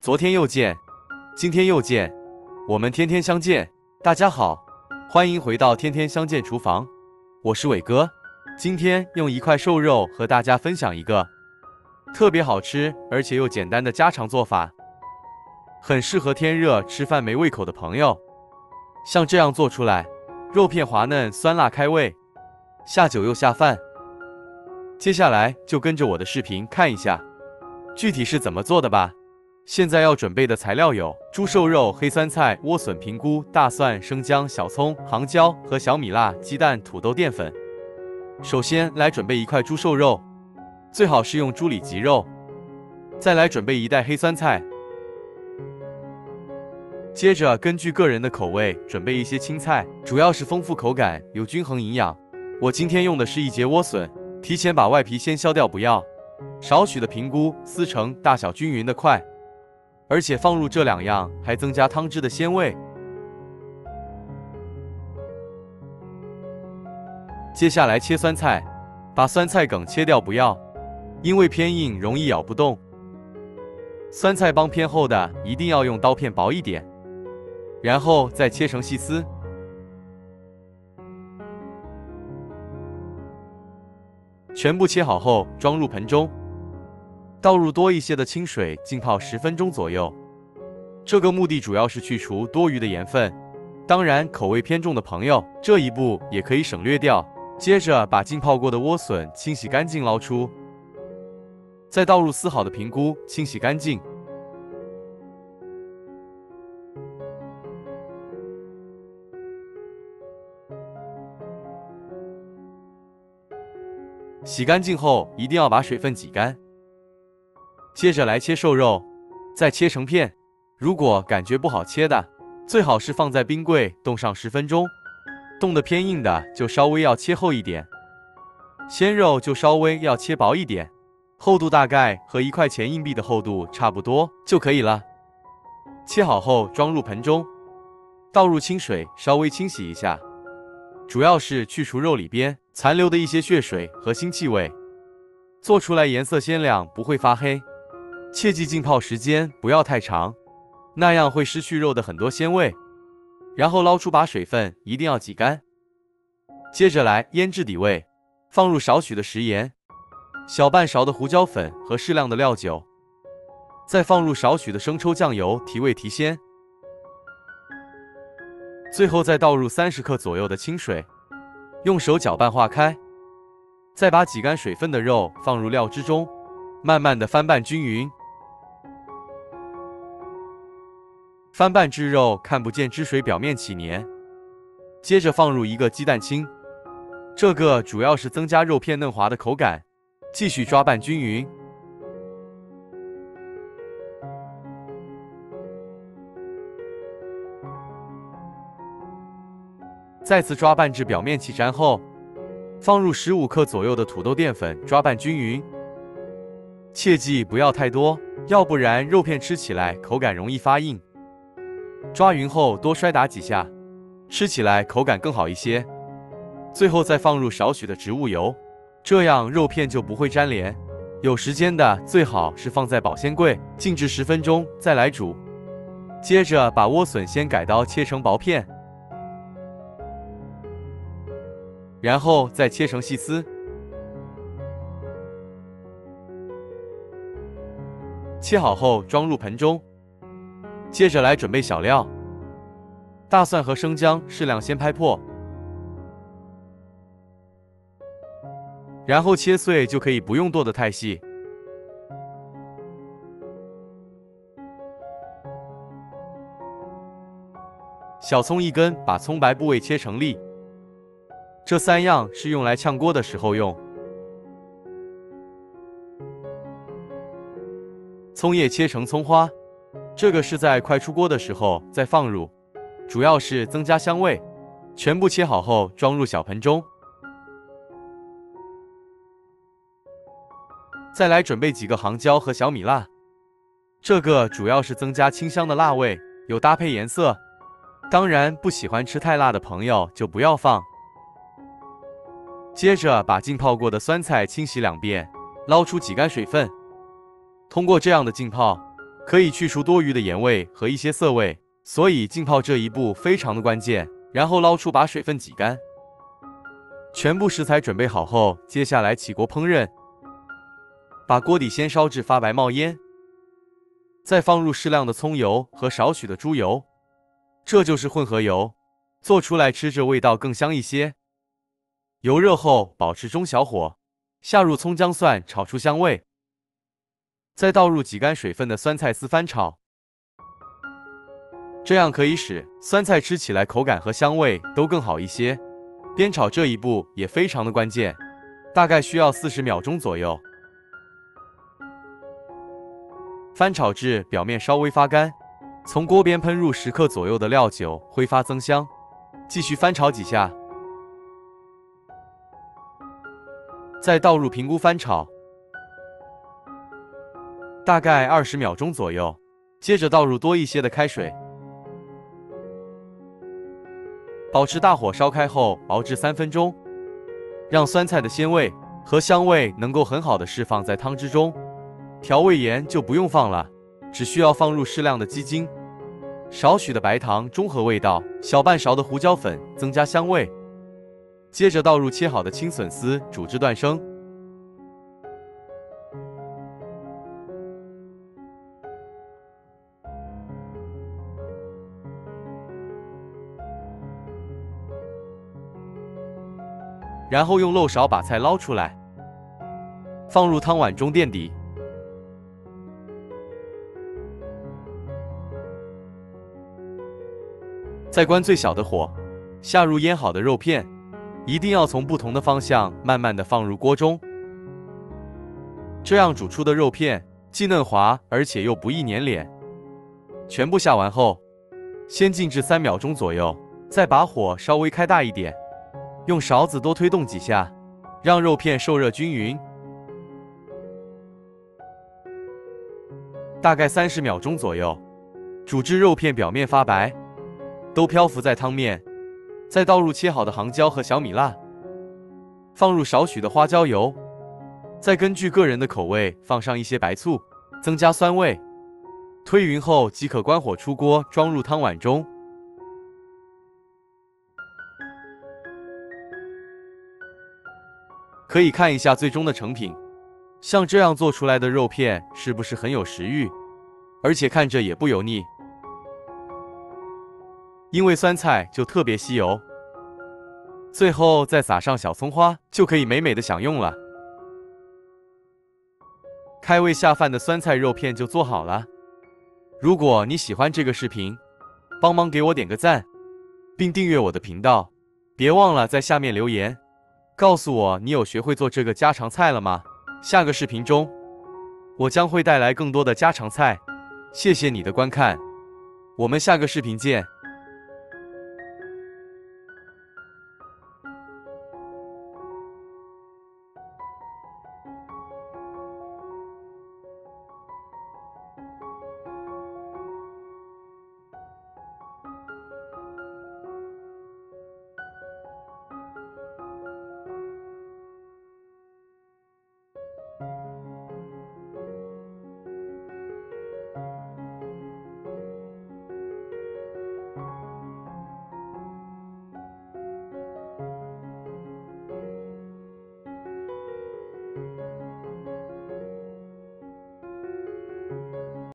昨天又见，今天又见，我们天天相见。大家好，欢迎回到天天相见厨房，我是伟哥。今天用一块瘦肉和大家分享一个特别好吃而且又简单的家常做法，很适合天热吃饭没胃口的朋友。像这样做出来，肉片滑嫩，酸辣开胃，下酒又下饭。接下来就跟着我的视频看一下具体是怎么做的吧。现在要准备的材料有猪瘦肉、黑酸菜、莴笋、平菇、大蒜、生姜、小葱、杭椒和小米辣、鸡蛋、土豆、淀粉。首先来准备一块猪瘦肉，最好是用猪里脊肉。再来准备一袋黑酸菜。接着根据个人的口味准备一些青菜，主要是丰富口感，有均衡营养。我今天用的是一节莴笋，提前把外皮先削掉不要。少许的平菇撕成大小均匀的块，而且放入这两样还增加汤汁的鲜味。接下来切酸菜，把酸菜梗切掉不要，因为偏硬容易咬不动。酸菜帮偏厚的一定要用刀片薄一点，然后再切成细丝。全部切好后装入盆中，倒入多一些的清水浸泡10分钟左右。这个目的主要是去除多余的盐分，当然口味偏重的朋友这一步也可以省略掉。接着把浸泡过的莴笋清洗干净捞出，再倒入撕好的平菇清洗干净。洗干净后一定要把水分挤干。接着来切瘦肉，再切成片。如果感觉不好切的，最好是放在冰柜冻上10分钟，冻得偏硬的就稍微要切厚一点，鲜肉就稍微要切薄一点，厚度大概和1块钱硬币的厚度差不多就可以了。切好后装入盆中，倒入清水稍微清洗一下，主要是去除肉里边残留的一些血水和腥气味，做出来颜色鲜亮，不会发黑。切记浸泡时间不要太长，那样会失去肉的很多鲜味。然后捞出，把水分一定要挤干。接着来腌制底味，放入少许的食盐，小半勺的胡椒粉和适量的料酒，再放入少许的生抽酱油提味提鲜。最后再倒入30克左右的清水，用手搅拌化开，再把挤干水分的肉放入料汁中，慢慢的翻拌均匀。翻拌至肉看不见汁水表面起黏，接着放入一个鸡蛋清，这个主要是增加肉片嫩滑的口感，继续抓拌均匀。再次抓拌至表面起粘后，放入15克左右的土豆淀粉，抓拌均匀。切记不要太多，要不然肉片吃起来口感容易发硬。抓匀后多摔打几下，吃起来口感更好一些。最后再放入少许的植物油，这样肉片就不会粘连。有时间的最好是放在保鲜柜静置10分钟再来煮。接着把莴笋先改刀切成薄片，然后再切成细丝。切好后装入盆中。接着来准备小料，大蒜和生姜适量先拍破，然后切碎就可以，不用剁得太细。小葱1根，把葱白部位切成粒。这3样是用来炝锅的时候用。葱叶切成葱花，这个是在快出锅的时候再放入，主要是增加香味。全部切好后装入小盆中。再来准备几个杭椒和小米辣，这个主要是增加清香的辣味，有搭配颜色。当然不喜欢吃太辣的朋友就不要放。接着把浸泡过的酸菜清洗2遍，捞出挤干水分。通过这样的浸泡，可以去除多余的盐味和一些涩味，所以浸泡这一步非常的关键。然后捞出，把水分挤干。全部食材准备好后，接下来起锅烹饪。把锅底先烧至发白冒烟，再放入适量的葱油和少许的猪油，这就是混合油，做出来吃着味道更香一些。油热后保持中小火，下入葱姜蒜炒出香味，再倒入挤干水分的酸菜丝翻炒。这样可以使酸菜吃起来口感和香味都更好一些。煸炒这一步也非常的关键，大概需要40秒钟左右。翻炒至表面稍微发干，从锅边喷入10克左右的料酒，挥发增香。继续翻炒几下，再倒入平菇翻炒，大概20秒钟左右。接着倒入多一些的开水。保持大火烧开后熬至3分钟，让酸菜的鲜味和香味能够很好的释放在汤汁中。调味盐就不用放了，只需要放入适量的鸡精，少许的白糖中和味道，小半勺的胡椒粉增加香味。接着倒入切好的青笋丝，煮至断生。然后用漏勺把菜捞出来，放入汤碗中垫底，再关最小的火，下入腌好的肉片，一定要从不同的方向慢慢的放入锅中，这样煮出的肉片既嫩滑，而且又不易粘连。全部下完后，先静置3秒钟左右，再把火稍微开大一点。用勺子多推动几下，让肉片受热均匀。大概30秒钟左右，煮至肉片表面发白，都漂浮在汤面。再倒入切好的杭椒和小米辣，放入少许的花椒油，再根据个人的口味放上一些白醋，增加酸味。推匀后即可关火出锅，装入汤碗中。可以看一下最终的成品，像这样做出来的肉片是不是很有食欲，而且看着也不油腻。因为酸菜就特别吸油，最后再撒上小葱花，就可以美美的享用了。开胃下饭的酸菜肉片就做好了。如果你喜欢这个视频，帮忙给我点个赞，并订阅我的频道，别忘了在下面留言，告诉我你有学会做这个家常菜了吗？下个视频中，我将会带来更多的家常菜。谢谢你的观看，我们下个视频见。